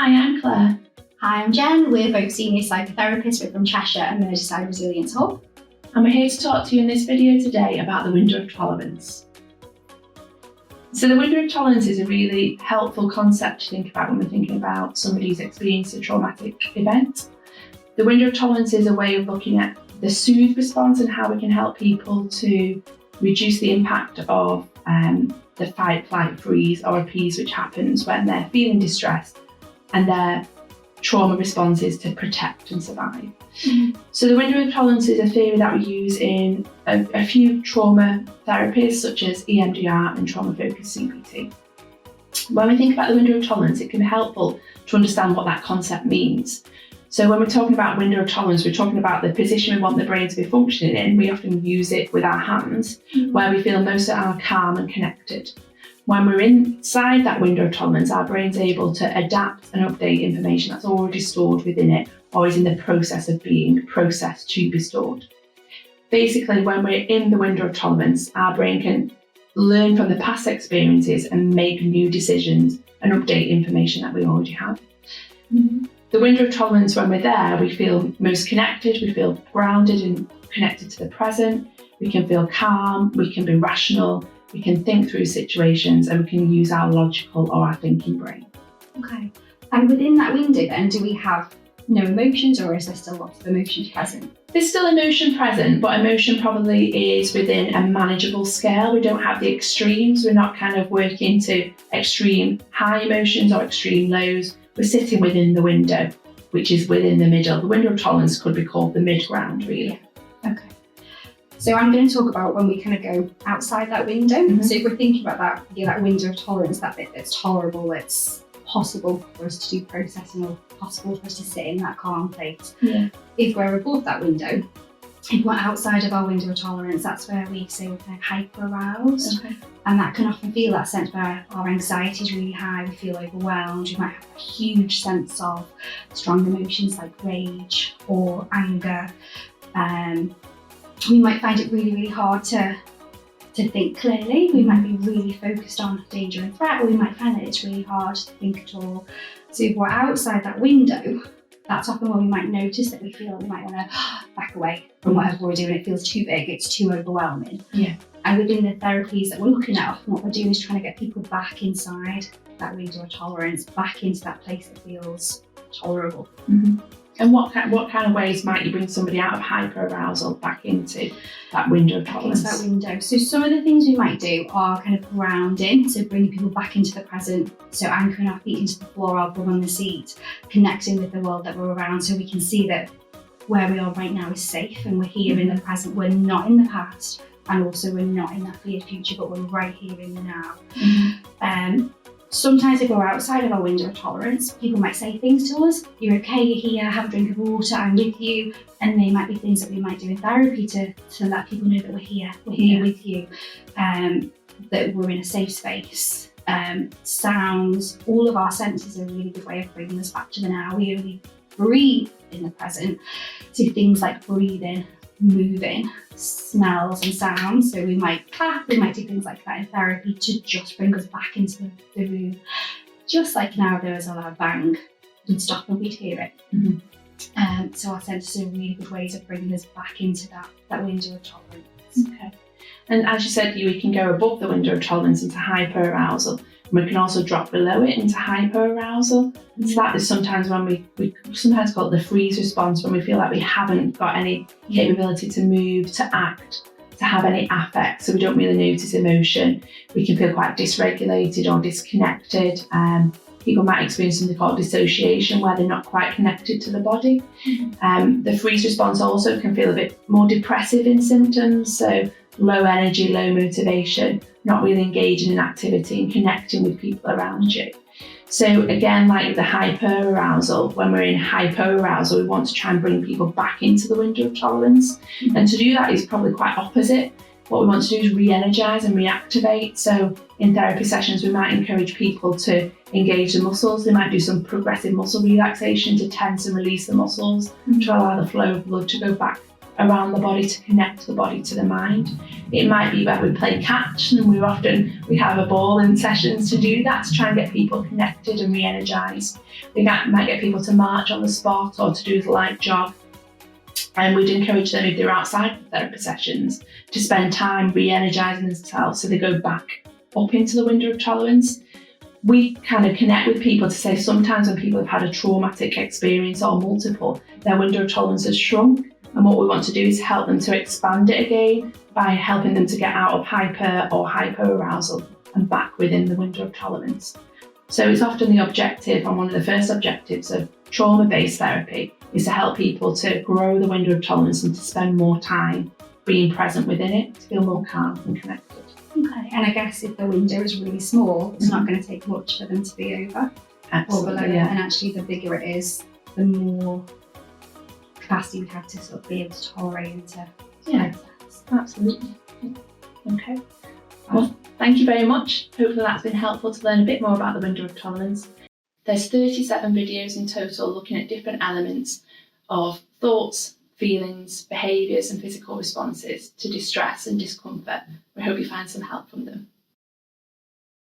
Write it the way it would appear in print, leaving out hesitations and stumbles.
Hi, I'm Claire. Hi, I'm Jen. We're both senior psychotherapists. We're from Cheshire and Merseyside Resilience Hub. And we're here to talk to you in this video today about the window of tolerance. So the window of tolerance is a really helpful concept to think about when we're thinking about somebody who's experienced a traumatic event. The window of tolerance is a way of looking at the soothe response and how we can help people to reduce the impact of the fight, flight, freeze or appease, which happens when they're feeling distressed, and their trauma response is to protect and survive. Mm-hmm. So the window of tolerance is a theory that we use in a few trauma therapies such as EMDR and trauma-focused CBT. When we think about the window of tolerance, it can be helpful to understand what that concept means. So when we're talking about window of tolerance, we're talking about the position we want the brain to be functioning in. We often use it with our hands, where we feel most of our calm and connected. When we're inside that window of tolerance, our brain's able to adapt and update information that's already stored within it or is in the process of being processed to be stored. Basically, when we're in the window of tolerance, our brain can learn from the past experiences and make new decisions and update information that we already have. Mm-hmm. The window of tolerance, when we're there, we feel most connected, we feel grounded and connected to the present, we can feel calm, we can be rational, we can think through situations, and we can use our logical or our thinking brain. Okay. And within that window then, do we have no emotions, or is there still lots of emotions present? There's still emotion present, but emotion probably is within a manageable scale. We don't have the extremes. We're not kind of working to extreme high emotions or extreme lows. We're sitting within the window, which is within the middle. The window of tolerance could be called the mid-ground, really. Yeah. Okay. So I'm going to talk about when we kind of go outside that window. Mm-hmm. So if we're thinking about that window of tolerance, that bit that's tolerable, it's possible for us to do processing or possible for us to sit in that calm place. Yeah. If we're above that window, if we're outside of our window of tolerance, that's where we say we're kind of hyper-aroused. Okay. And that can often feel that sense where our anxiety is really high, we feel overwhelmed, we might have a huge sense of strong emotions like rage or anger. We might find it really, really hard to think clearly. We might be really focused on danger and threat, or we might find that it's really hard to think at all. So if we're outside that window, that's often when we might notice that we feel we might want to back away from whatever we're doing. It feels too big, it's too overwhelming. Yeah. And within the therapies that we're looking at, often what we're doing is trying to get people back inside that window of tolerance, back into that place that feels tolerable. Mm-hmm. And what kind of ways might you bring somebody out of hyperarousal back into that window of tolerance? Back into that window. So some of the things we might do are kind of grounding, so bringing people back into the present, so anchoring our feet into the floor, our bum on the seat, connecting with the world that we're around, so we can see that where we are right now is safe and we're here in the present. We're not in the past, and also we're not in that feared future, but we're right here in the now. Mm-hmm. Sometimes if we're outside of our window of tolerance, people might say things to us. You're okay, you're here, have a drink of water, I'm with you. And they might be things that we might do in therapy to let people know that we're here with you, that we're in a safe space. Sounds, all of our senses are a really good way of bringing us back to the now. We only breathe in the present. So things like breathing, moving, smells and sounds. So we might clap, we might do things like that in therapy to just bring us back into the room. Just like now there is a loud bang, we'd stop and we'd hear it. Mm-hmm. So our senses are really good ways of bringing us back into that window of tolerance. Okay. And as you said, we can go above the window of tolerance into hyperarousal. We can also drop below it into hyperarousal. Mm-hmm. So that is sometimes when we sometimes call it the freeze response, when we feel like we haven't got any capability to move, to act, to have any affect, so we don't really notice emotion. We can feel quite dysregulated or disconnected. People might experience something called dissociation, where they're not quite connected to the body. Mm-hmm. The freeze response also can feel a bit more depressive in symptoms, so low energy, low motivation, not really engaging in activity and connecting with people around you. So again, like the hyperarousal, when we're in hypoarousal, we want to try and bring people back into the window of tolerance. Mm-hmm. And to do that is probably quite opposite. What we want to do is re-energize and reactivate. So in therapy sessions, we might encourage people to engage the muscles. They might do some progressive muscle relaxation to tense and release the muscles, to allow the flow of blood to go back around the body to connect the body to the mind. It might be where we play catch, and we have a ball in sessions to do that, to try and get people connected and re-energised. We might get people to march on the spot or to do a light jog. And we'd encourage them, if they're outside therapy sessions, to spend time re-energising themselves so they go back up into the window of tolerance. We kind of connect with people to say sometimes when people have had a traumatic experience or multiple, their window of tolerance has shrunk. And what we want to do is help them to expand it again by helping them to get out of hyper or hypoarousal and back within the window of tolerance. So it's often the objective, and one of the first objectives of trauma-based therapy, is to help people to grow the window of tolerance and to spend more time being present within it, to feel more calm and connected. Okay, and I guess if the window is really small, it's not going to take much for them to be over or below it. And actually, the bigger it is, the more capacity we have to sort of be able to tolerate and to access. Absolutely. Okay. Well, thank you very much. Hopefully that's been helpful to learn a bit more about the window of tolerance. There's 37 videos in total looking at different elements of thoughts, feelings, behaviours and physical responses to distress and discomfort. We hope you find some help from them.